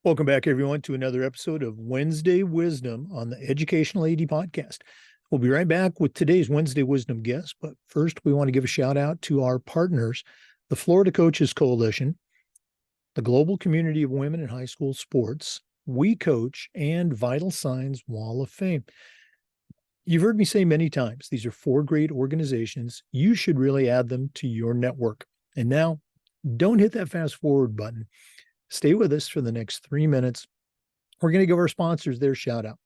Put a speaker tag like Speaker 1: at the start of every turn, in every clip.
Speaker 1: Welcome back, everyone, to another episode of Wednesday Wisdom on the Educational AD Podcast. We'll be right back with today's Wednesday Wisdom guest, but first we want to give a shout out to our partners, the Florida Coaches Coalition, the Global Community of Women in High School Sports, We Coach, and Vital Signs Wall of Fame. You've heard me say many times, these are four great organizations. You should really add them to your network. And now, don't hit that fast forward button. Stay with us for the next 3 minutes. We're going to give our sponsors their shout out.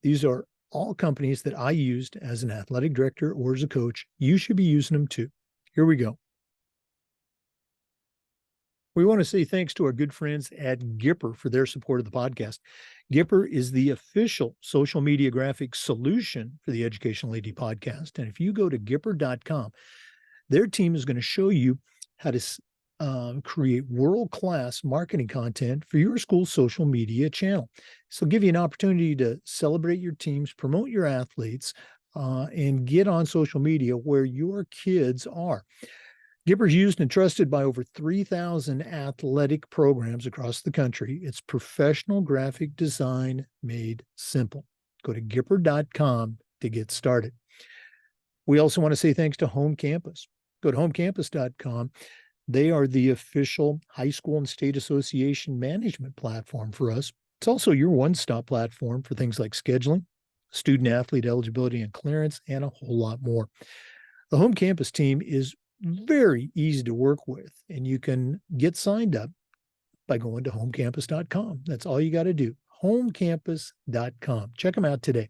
Speaker 1: These are all companies that I used as an athletic director or as a coach. You should be using them too. Here we go. We want to say thanks to our good friends at Gipper for their support of the podcast. Gipper is the official social media graphics solution for the Educational AD Podcast. And if you go to Gipper.com, their team is going to show you how to create world-class marketing content for your school's social media channel. So give you an opportunity to celebrate your teams, promote your athletes, and get on social media where your kids are. Gipper's used and trusted by over 3,000 athletic programs across the country. It's professional graphic design made simple. Go to Gipper.com to get started. We also want to say thanks to Home Campus. Go to homecampus.com. They are the official high school and state association management platform for us. It's also your one-stop platform for things like scheduling, student athlete eligibility and clearance, and a whole lot more. The Home Campus team is very easy to work with, and you can get signed up by going to homecampus.com. That's all you got to do, homecampus.com. Check them out today.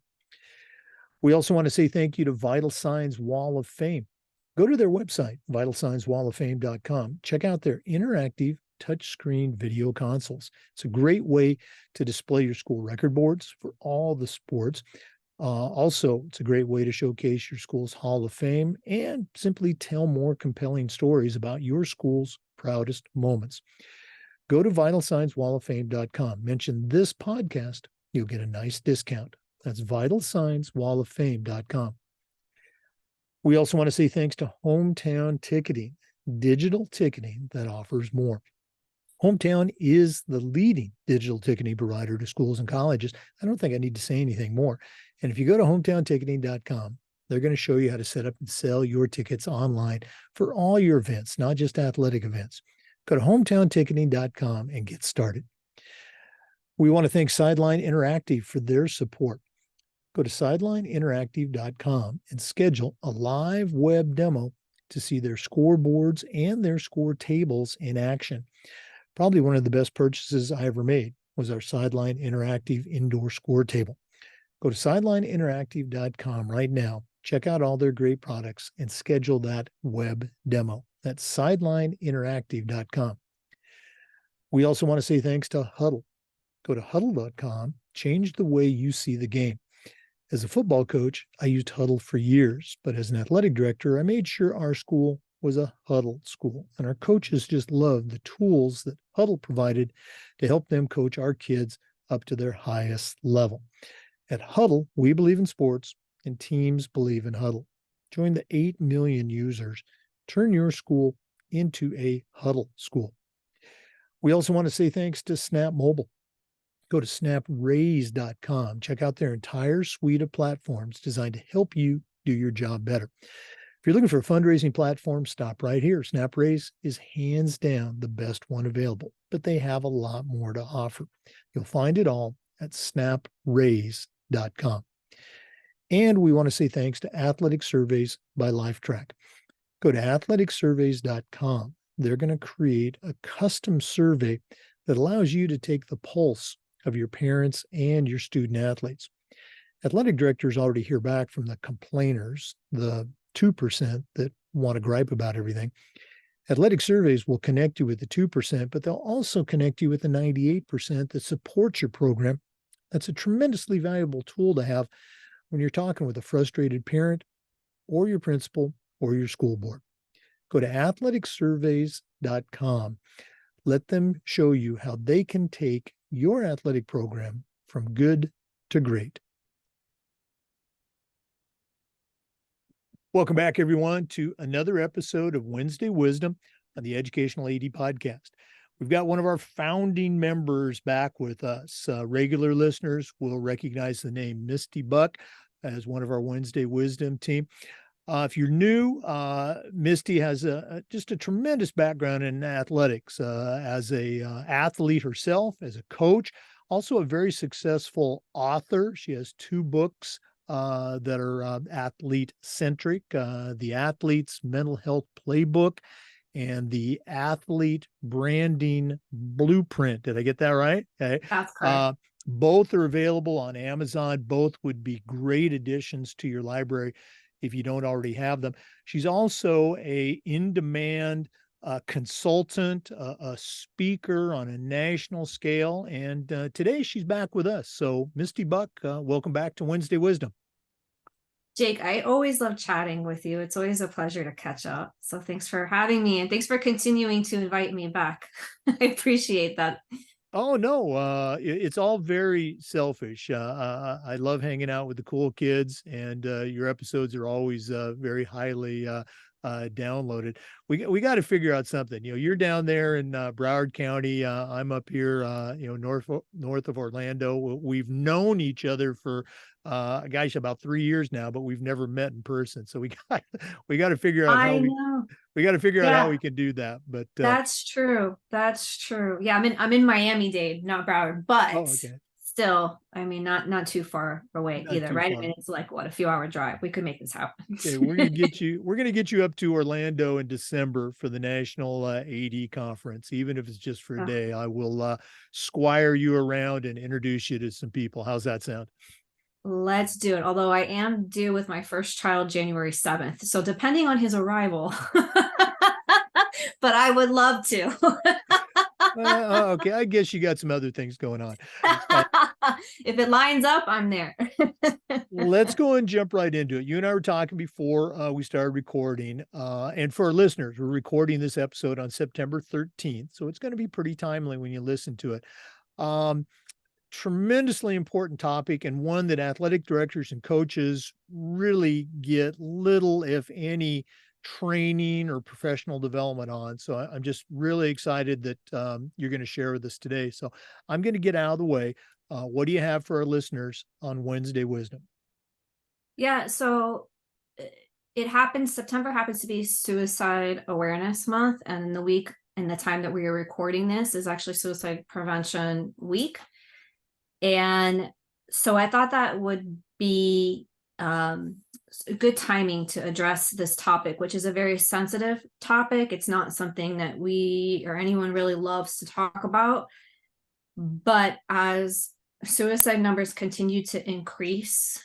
Speaker 1: We also want to say thank you to Vital Signs Wall of Fame. Go to their website, vitalsignswalloffame.com. Check out their interactive touchscreen video consoles. It's a great way to display your school record boards for all the sports. Also, it's a great way to showcase your school's Hall of Fame and simply tell more compelling stories about your school's proudest moments. Go to vitalsignswalloffame.com. Mention this podcast. You'll get a nice discount. That's vitalsignswalloffame.com. We also want to say thanks to Hometown Ticketing, digital ticketing that offers more. Hometown is the leading digital ticketing provider to schools and colleges. I don't think I need to say anything more. And if you go to hometownticketing.com, they're going to show you how to set up and sell your tickets online for all your events, not just athletic events. Go to hometownticketing.com and get started. We want to thank Sideline Interactive for their support. Go to sidelineinteractive.com and schedule a live web demo to see their scoreboards and their score tables in action. Probably one of the best purchases I ever made was our Sideline Interactive indoor score table. Go to sidelineinteractive.com right now. Check out all their great products and schedule that web demo. That's sidelineinteractive.com. We also want to say thanks to Huddle. Go to huddle.com. Change the way you see the game. As a football coach, I used Huddle for years, but as an athletic director, I made sure our school was a Huddle school, and our coaches just loved the tools that Huddle provided to help them coach our kids up to their highest level. At Huddle, we believe in sports, and teams believe in Huddle. Join the 8 million users. Turn your school into a Huddle school. We also want to say thanks to Snap Mobile. Go to snapraise.com. Check out their entire suite of platforms designed to help you do your job better. If you're looking for a fundraising platform, stop right here. SnapRaise is hands down the best one available, but they have a lot more to offer. You'll find it all at snapraise.com. And we want to say thanks to Athletic Surveys by LifeTrack. Go to athleticsurveys.com. They're going to create a custom survey that allows you to take the pulse of your parents and your student athletes. Athletic directors already hear back from the complainers, the 2% that want to gripe about everything. Athletic surveys will connect you with the 2%, but they'll also connect you with the 98% that support your program. That's a tremendously valuable tool to have when you're talking with a frustrated parent or your principal or your school board. Go to athleticsurveys.com. Let them show you how they can take your athletic program from good to great. Welcome back, everyone, to another episode of Wednesday Wisdom on the Educational AD Podcast. We've got one of our founding members back with us. Regular listeners will recognize the name Misty Buck as one of our Wednesday Wisdom team. If you're new, Misty has just a tremendous background in athletics as a athlete herself, as a coach, also a very successful author. She has 2 books that are athlete centric, The Athlete's Mental Health Playbook and The Athlete Branding Blueprint. Did I get that right? Okay.
Speaker 2: That's correct.
Speaker 1: Both are available on Amazon. Both would be great additions to your library if you don't already have them. She's also a in-demand consultant, a speaker on a national scale, and today she's back with us. So, Misty Buck, welcome back to Wednesday Wisdom.
Speaker 2: Jake, I always love chatting with you. It's always a pleasure to catch up. So thanks for having me, and thanks for continuing to invite me back. I appreciate that.
Speaker 1: Oh no, it's all very selfish. I love hanging out with the cool kids, and your episodes are always very highly downloaded. We got to figure out something. You're down there in Broward County. I'm up here, north of Orlando. We've known each other for gosh, about 3 years now, but we've never met in person. So we got to figure out how
Speaker 2: I know.
Speaker 1: we got to figure out how
Speaker 2: Yeah,
Speaker 1: we can do that. But
Speaker 2: that's true. That's true. Yeah, I'm in Miami-Dade, not Broward, but
Speaker 1: okay.
Speaker 2: still, I mean, not too far away
Speaker 1: Not
Speaker 2: either,
Speaker 1: too
Speaker 2: right? I
Speaker 1: far.
Speaker 2: mean, it's like what, a few hour drive. We could make this happen.
Speaker 1: Okay, we're gonna get you. We're gonna get you up to Orlando in December for the National AD conference, even if it's just for a
Speaker 2: Oh,
Speaker 1: day. I will squire you around and introduce you to some people. How's that sound?
Speaker 2: let's do it. Although I am due with my first child January 7th. So depending on his arrival, but I would love to.
Speaker 1: Okay, I guess you got some other things going on.
Speaker 2: If it lines up, I'm there.
Speaker 1: Let's go and jump right into it. You and I were talking before we started recording, and for our listeners, we're recording this episode on September 13th, so it's going to be pretty timely when you listen to it. Um, Tremendously important topic, and one that athletic directors and coaches really get little, if any, training or professional development on. So I'm just really excited that you're going to share with us today. So I'm going to get out of the way. What do you have for our listeners on Wednesday Wisdom?
Speaker 2: Yeah, so September happens to be Suicide Awareness Month, and the week and the time that we are recording this is actually Suicide Prevention Week. And so I thought that would be good timing to address this topic, which is a very sensitive topic. It's not something that we or anyone really loves to talk about. But as suicide numbers continue to increase,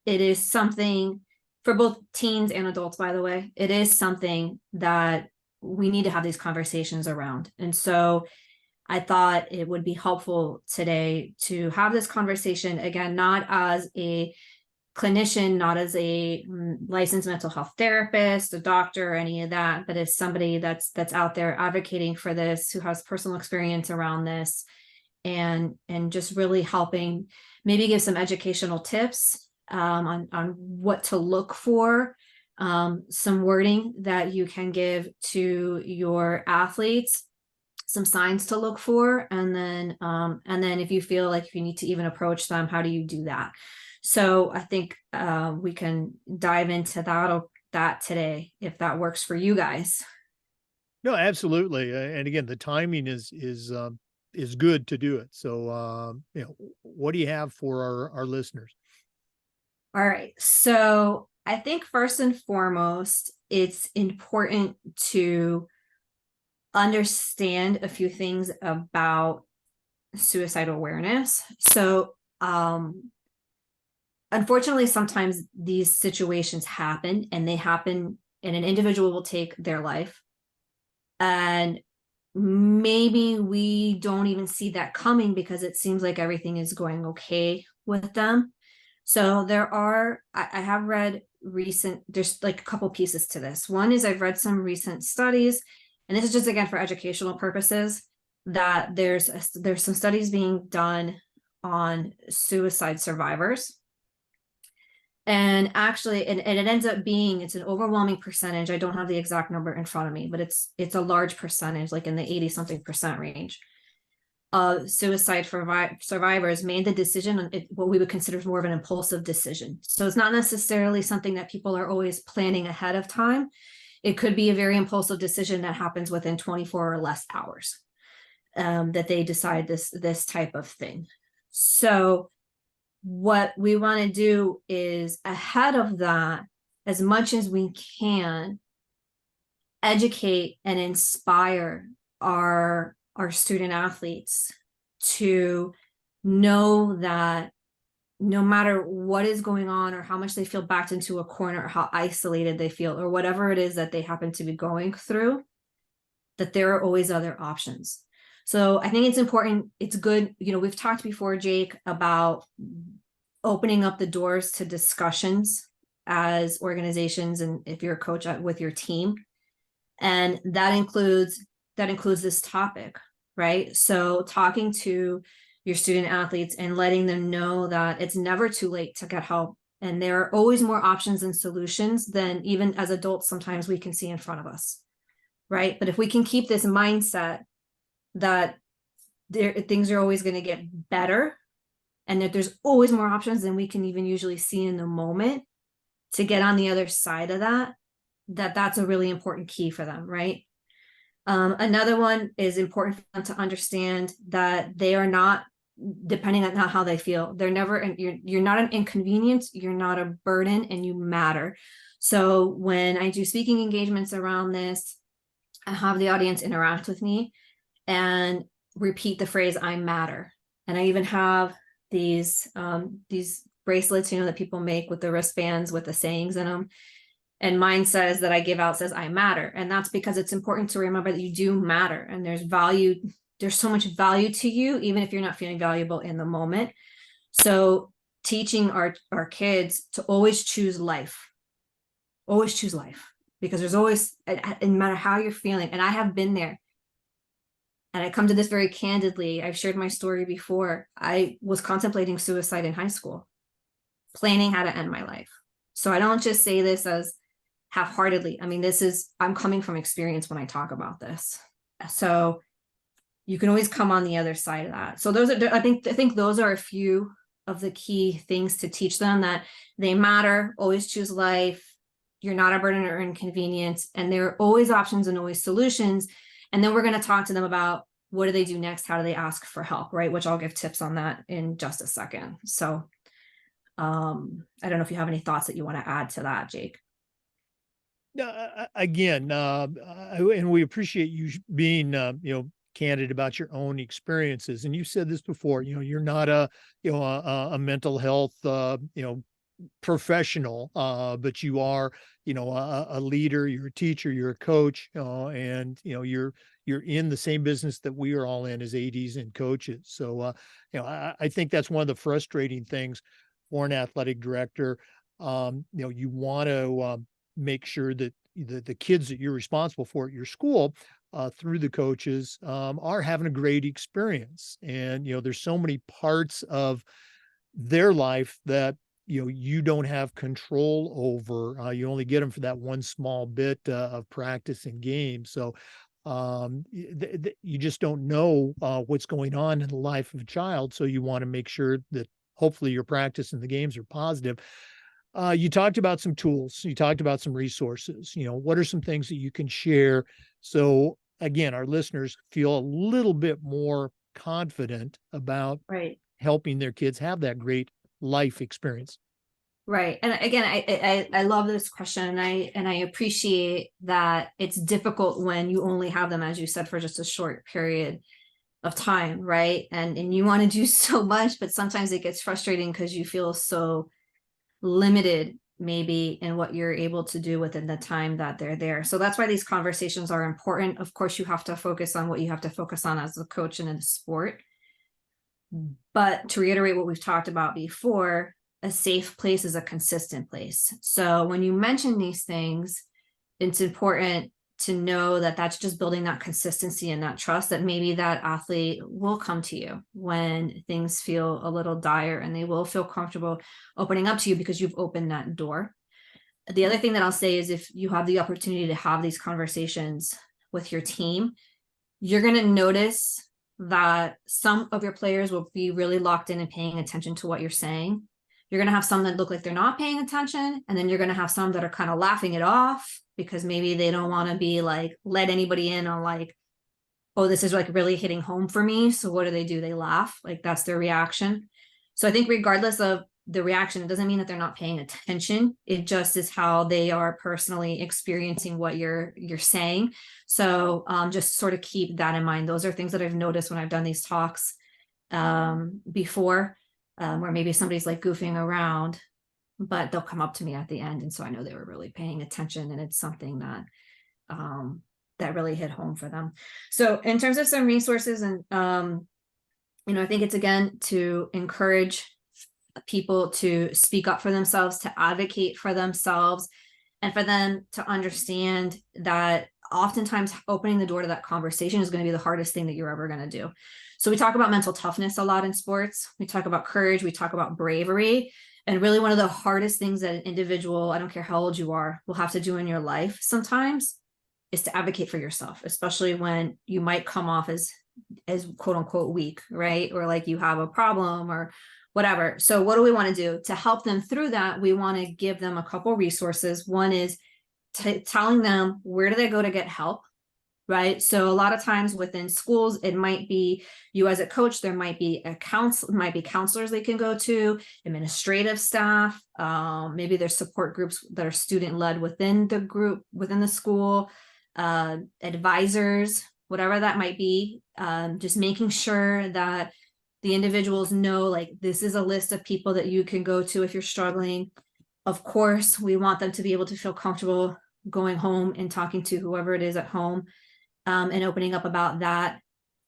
Speaker 2: it is something for both teens and adults, by the way, it is something that we need to have these conversations around. And so I thought it would be helpful today to have this conversation, again, not as a clinician, not as a licensed mental health therapist, a doctor, or any of that, but as somebody that's out there advocating for this, who has personal experience around this, and just really helping maybe give some educational tips on what to look for, some wording that you can give to your athletes, some signs to look for, and then if you feel like you need to even approach them, how do you do that? So I think we can dive into that today, if that works for you guys.
Speaker 1: No, absolutely. And again, the timing is good to do it. So, what do you have for our listeners?
Speaker 2: All right. So I think first and foremost, it's important to understand a few things about suicide awareness. So, unfortunately, sometimes these situations happen, and they happen, and an individual will take their life. And maybe we don't even see that coming because it seems like everything is going okay with them. So I have read there's like a couple pieces to this. One is I've read some recent studies, and this is just, again, for educational purposes, that there's some studies being done on suicide survivors. And actually, and it ends up being, it's an overwhelming percentage. I don't have the exact number in front of me, but it's a large percentage, like in the 80 something percent range of suicide survivors made the decision on it, what we would consider more of an impulsive decision. So it's not necessarily something that people are always planning ahead of time. It could be a very impulsive decision that happens within 24 or less hours, that they decide this type of thing. So what we want to do is, ahead of that, as much as we can, educate and inspire our student athletes to know that no matter what is going on, or how much they feel backed into a corner, or how isolated they feel, or whatever it is that they happen to be going through, that there are always other options. So I think it's important. It's good. We've talked before, Jake, about opening up the doors to discussions as organizations, and if you're a coach with your team, and that includes this topic, right? So talking to your student athletes and letting them know that it's never too late to get help, and there are always more options and solutions than even as adults sometimes we can see in front of us, right? But if we can keep this mindset that things are always going to get better, and that there's always more options than we can even usually see in the moment, to get on the other side of that's a really important key for them, right? Another one is important for them to understand that they are not, depending on how they feel, they're never, you're not an inconvenience, you're not a burden, and you matter. So when I do speaking engagements around this, I have the audience interact with me and repeat the phrase, I matter. And I even have these bracelets, that people make with the wristbands with the sayings in them. And mine says, that I give out, says, I matter. And that's because it's important to remember that you do matter, and there's value. There's so much value to you, even if you're not feeling valuable in the moment. So teaching our kids to always choose life, because there's always, no matter how you're feeling, and I have been there, and I come to this very candidly. I've shared my story before. I was contemplating suicide in high school, planning how to end my life. So I don't just say this as half-heartedly. I mean, I'm coming from experience when I talk about this. So you can always come on the other side of that. So I think those are a few of the key things to teach them, that they matter, always choose life, you're not a burden or inconvenience, and there are always options and always solutions. And then we're going to talk to them about, what do they do next? How do they ask for help, right? Which I'll give tips on that in just a second. So I don't know if you have any thoughts that you want to add to that, Jake.
Speaker 1: Again, and we appreciate you being, candid about your own experiences. And you said this before, you're not a mental health, professional, but you are, a leader, you're a teacher, you're a coach, and, you're in the same business that we are all in as ADs and coaches. So, I think that's one of the frustrating things for an athletic director. You want to make sure that the kids that you're responsible for at your school, through the coaches, are having a great experience. And, there's so many parts of their life that, you don't have control over. You only get them for that one small bit of practice and game. So you just don't know what's going on in the life of a child. So you want to make sure that hopefully your practice and the games are positive. You talked about some tools. You talked about some resources. What are some things that you can share? So again, our listeners feel a little bit more confident about
Speaker 2: Right.
Speaker 1: helping their kids have that great life experience.
Speaker 2: Right. And again, I love this question, and I appreciate that it's difficult when you only have them, as you said, for just a short period of time, right? And you want to do so much, but sometimes it gets frustrating because you feel so limited maybe in what you're able to do within the time that they're there. So that's why these conversations are important. Of course, you have to focus on what you have to focus on as a coach in a sport. But to reiterate what we've talked about before, a safe place is a consistent place. So when you mention these things, it's important to know that that's just building that consistency and that trust, that maybe that athlete will come to you when things feel a little dire, and they will feel comfortable opening up to you because you've opened that door. The other thing that I'll say is, if you have the opportunity to have these conversations with your team, you're going to notice that some of your players will be really locked in and paying attention to what you're saying. You're going to have some that look like they're not paying attention. And then you're going to have some that are kind of laughing it off because maybe they don't want to be like, let anybody in on like, oh, this is like really hitting home for me. So what do? They laugh. Like, that's their reaction. So I think regardless of the reaction, it doesn't mean that they're not paying attention. It just is how they are personally experiencing what you're saying. So just sort of keep that in mind. Those are things that I've noticed when I've done these talks before, where maybe somebody's like goofing around, but they'll come up to me at the end, and so I know they were really paying attention, and it's something that that really hit home for them. So in terms of some resources, and I think it's, again, to encourage people to speak up for themselves, to advocate for themselves, and for them to understand that oftentimes opening the door to that conversation is going to be the hardest thing that you're ever going to do. So we talk about mental toughness a lot in sports. We talk about courage. We talk about bravery. And really, one of the hardest things that an individual, I don't care how old you are, will have to do in your life sometimes is to advocate for yourself, especially when you might come off as quote unquote weak, right? Or like you have a problem or whatever. So what do we want to do to help them through that? We want to give them a couple resources. One is telling them, where do they go to get help, right? So a lot of times within schools, it might be you as a coach, there might be counselors they can go to, administrative staff, maybe there's support groups that are student led within the group, within the school, advisors, whatever that might be. Just making sure that the individuals know, like, this is a list of people that you can go to if you're struggling. Of course, we want them to be able to feel comfortable going home and talking to whoever it is at home, and opening up about that.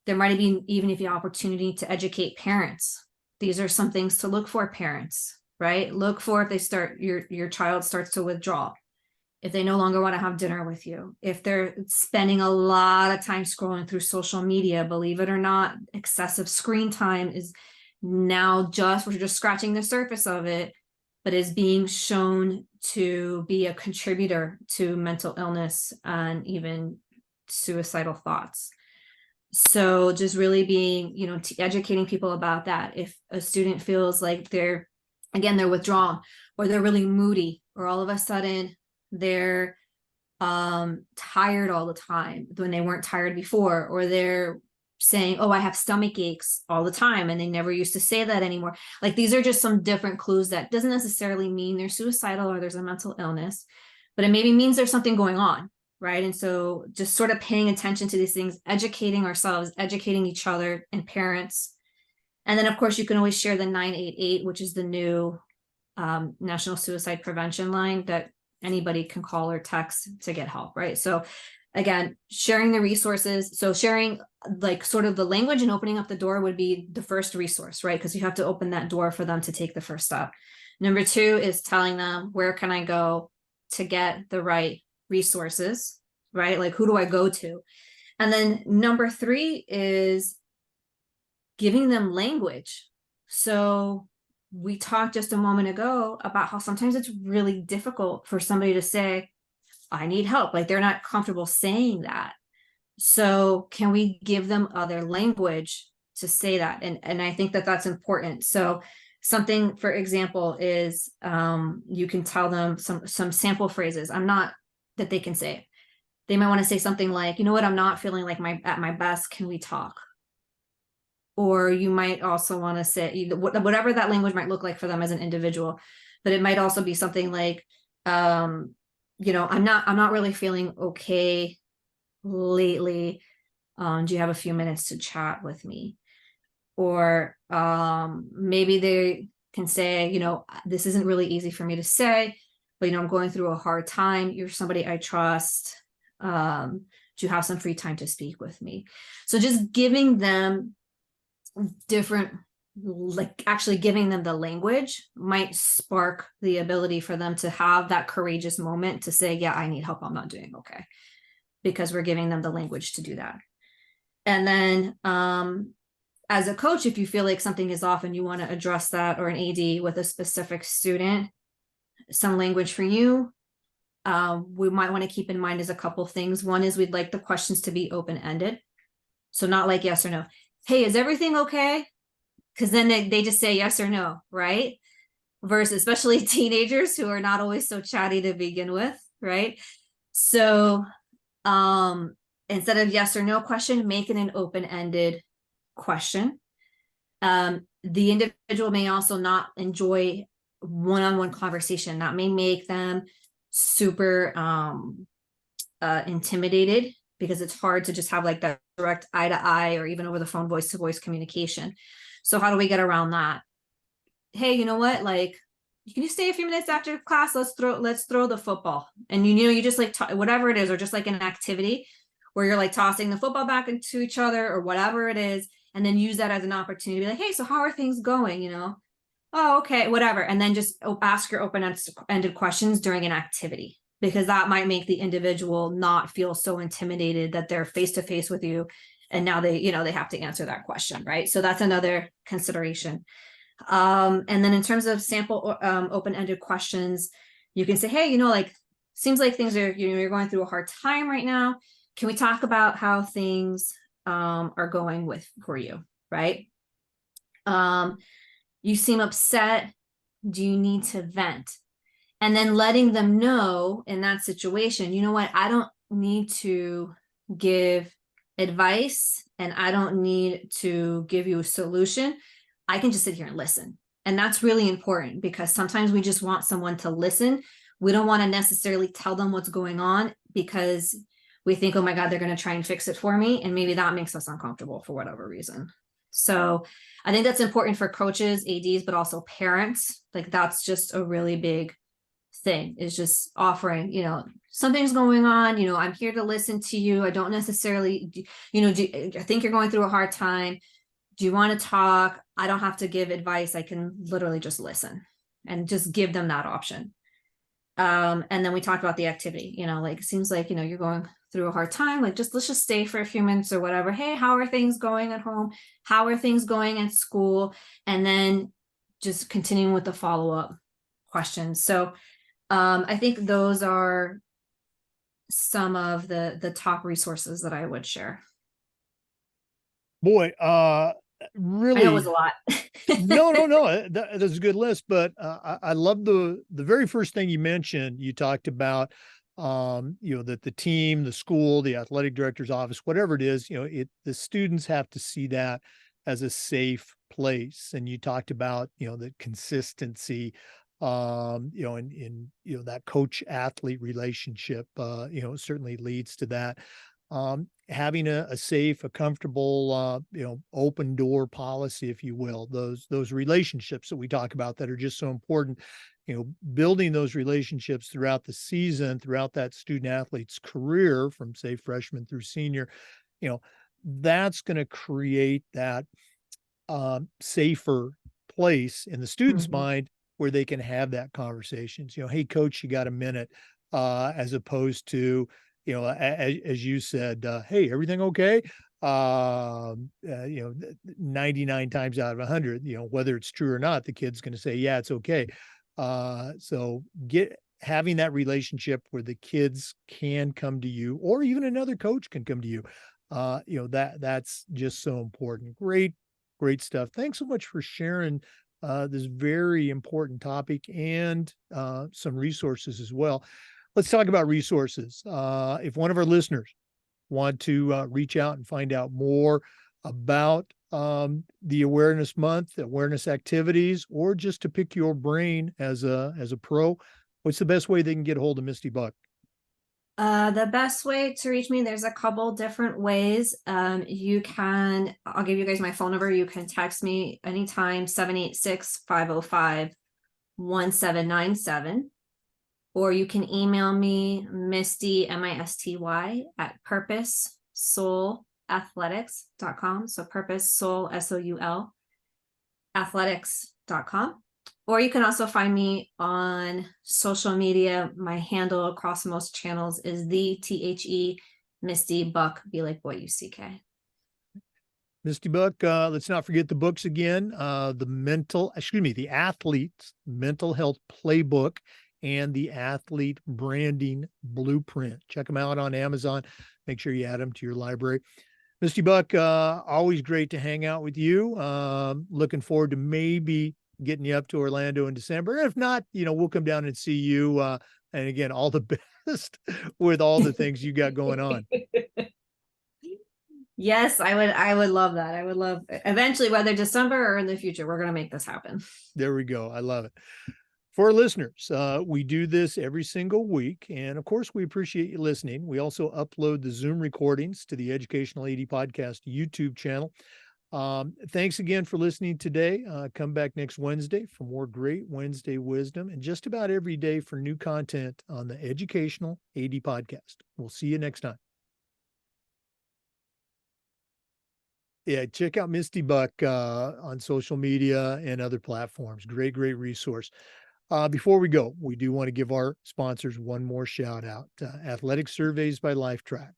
Speaker 2: There might be even if you have opportunity to educate parents. These are some things to look for, parents, right? Look for if they start, your child starts to withdraw, if they no longer want to have dinner with you, if they're spending a lot of time scrolling through social media. Believe it or not, excessive screen time is now we're just scratching the surface of it, but is being shown to be a contributor to mental illness and even suicidal thoughts. So just really being, educating people about that. If a student feels like they're withdrawn, or they're really moody, or all of a sudden they're tired all the time when they weren't tired before, or they're saying, oh, I have stomach aches all the time, and they never used to say that anymore. Like, these are just some different clues that doesn't necessarily mean they're suicidal or there's a mental illness, but it maybe means there's something going on, right? And so just sort of paying attention to these things, educating ourselves, educating each other and parents. And then, of course, you can always share the 988, which is the new National Suicide Prevention line that anybody can call or text to get help, right? So again, sharing the resources. So sharing like sort of the language and opening up the door would be the first resource, right? Because you have to open that door for them to take the first step. Number two is telling them, where can I go to get the right resources, right? Like, who do I go to? And then number three is giving them language. So we talked just a moment ago about how sometimes it's really difficult for somebody to say, I need help. Like, they're not comfortable saying that. So can we give them other language to say that? And I think that that's important. So something, for example, is you can tell them some sample phrases. That they can say. They might want to say something like, you know what, I'm not feeling like at my best. Can we talk? Or you might also want to say whatever that language might look like for them as an individual, but it might also be something like, I'm not really feeling okay lately. Do you have a few minutes to chat with me? Or maybe they can say, this isn't really easy for me to say, but I'm going through a hard time. You're somebody I trust. Do you have some free time to speak with me? So just giving them different, like actually giving them the language might spark the ability for them to have that courageous moment to say, yeah, I need help. I'm not doing okay. because we're giving them the language to do that. And then as a coach, if you feel like something is off and you want to address that, or an AD with a specific student, some language for you, we might want to keep in mind is a couple things. One is we'd like the questions to be open-ended. So not like yes or no. Hey, is everything okay? Because then they just say yes or no, right? Versus especially teenagers who are not always so chatty to begin with, right? So instead of yes or no question, make it an open-ended question. The individual may also not enjoy one-on-one conversation. That may make them super intimidated, because it's hard to just have like that direct eye to eye or even over the phone voice to voice communication. So how do we get around that? Hey, you know what? Like, can you stay a few minutes after class? Let's throw the football. And you just like whatever it is, or just like an activity where you're like tossing the football back into each other or whatever it is, and then use that as an opportunity to be like, hey, so how are things going? Oh, okay, whatever. And then just ask your open-ended questions during an activity, because that might make the individual not feel so intimidated that they're face-to-face with you. And now they have to answer that question, right? So that's another consideration. And then in terms of sample open-ended questions, you can say, hey, like, seems like things are, you're going through a hard time right now. Can we talk about how things are going for you, right? You seem upset. Do you need to vent? And then letting them know in that situation, you know what, I don't need to give advice and I don't need to give you a solution. I can just sit here and listen. And that's really important, because sometimes we just want someone to listen. We don't want to necessarily tell them what's going on, because we think, oh my God, they're going to try and fix it for me. And maybe that makes us uncomfortable for whatever reason. So I think that's important for coaches, ADs, but also parents. Like, that's just a really big thing, is just offering, something's going on, I'm here to listen to you. I don't necessarily, I think you're going through a hard time. Do you want to talk? I don't have to give advice. I can literally just listen and just give them that option. And then we talked about the activity, like, it seems like, you're going through a hard time. Like, let's just stay for a few minutes or whatever. Hey, how are things going at home? How are things going at school? And then just continuing with the follow-up questions. So I think those are some of the top resources that I would share.
Speaker 1: Boy,
Speaker 2: I know it was
Speaker 1: really,
Speaker 2: a lot.
Speaker 1: no, that's a good list. But I love the very first thing you mentioned. You talked about, that the team, the school, the athletic director's office, whatever it is, the students have to see that as a safe place. And you talked about, the consistency, in that coach athlete relationship, certainly leads to that. Having a safe, a comfortable, open door policy, if you will, those relationships that we talk about that are just so important, building those relationships throughout the season, throughout that student athlete's career, from say freshman through senior, that's going to create that safer place in the student's mind where they can have that conversations. Hey, coach, you got a minute? As opposed to, as you said, hey, everything okay? 99 times out of 100, whether it's true or not, the kid's going to say, yeah, it's okay. So having that relationship where the kids can come to you, or even another coach can come to you, that's just so important. Great stuff. Thanks so much for sharing this very important topic, and some resources as well. Let's talk about resources. If one of our listeners want to reach out and find out more about the Awareness Month, awareness activities, or just to pick your brain as a pro, what's the best way they can get a hold of Misty Buck?
Speaker 2: The best way to reach me, there's a couple different ways. I'll give you guys my phone number. You can text me anytime, 786-505-1797. Or you can email me, Misty, MISTY, at purposesoulathletics.com. So purpose, soul, SOUL, athletics.com. Or you can also find me on social media. My handle across most channels is the THE Misty Buck, BuckK.
Speaker 1: Misty Buck, let's not forget the books again. The Athlete's Mental Health Playbook and the Athlete Branding Blueprint. Check them out on Amazon. Make sure you add them to your library. Misty Buck, always great to hang out with you. Looking forward to maybe getting you up to Orlando in December. If not, we'll come down and see you. And again, all the best with all the things you got going on.
Speaker 2: Yes, I would love that. I would love eventually, whether December or in the future, we're going to make this happen.
Speaker 1: There we go. I love it. For our listeners, we do this every single week. And of course, we appreciate you listening. We also upload the Zoom recordings to the Educational AD Podcast YouTube channel. Thanks again for listening today. Come back next Wednesday for more great Wednesday wisdom and just about every day for new content on the Educational AD Podcast. We'll see you next time. Yeah, check out Misty Buck on social media and other platforms. Great resource. Before we go, we do want to give our sponsors one more shout out. Athletic Surveys by LifeTrack.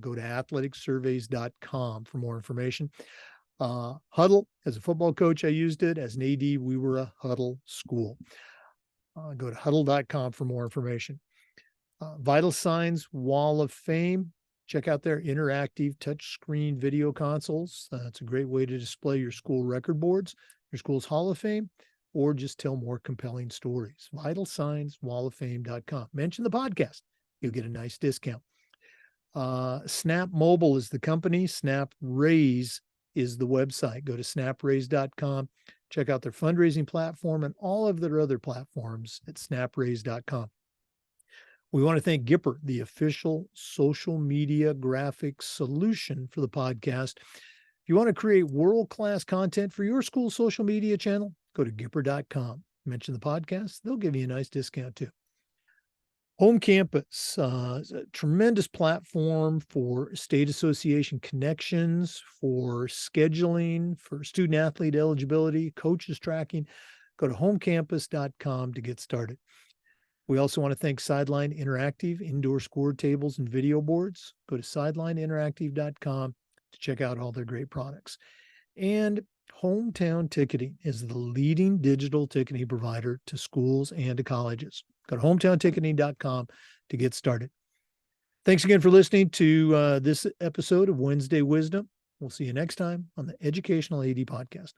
Speaker 1: Go to athleticsurveys.com for more information. Huddle, as a football coach, I used it. As an AD, we were a Huddle school. Go to huddle.com for more information. Vital Signs Wall of Fame. Check out their interactive touchscreen video consoles. It's a great way to display your school record boards, your school's Hall of Fame, or just tell more compelling stories. VitalSignsWallOfFame.com. Mention the podcast. You'll get a nice discount. Snap Mobile is the company. Snap Raise is the website. Go to snapraise.com. Check out their fundraising platform and all of their other platforms at snapraise.com. We want to thank Gipper, the official social media graphics solution for the podcast. If you want to create world-class content for your school social media channel, go to Gipper.com. Mention the podcast. They'll give you a nice discount too. Home Campus is a tremendous platform for state association connections, for scheduling, for student athlete eligibility, coaches tracking. Go to homecampus.com to get started. We also want to thank Sideline Interactive, indoor score tables and video boards. Go to sidelineinteractive.com to check out all their great products. And Hometown Ticketing is the leading digital ticketing provider to schools and to colleges. Go to hometownticketing.com to get started. Thanks again for listening to this episode of Wednesday Wisdom. We'll see you next time on the Educational AD Podcast.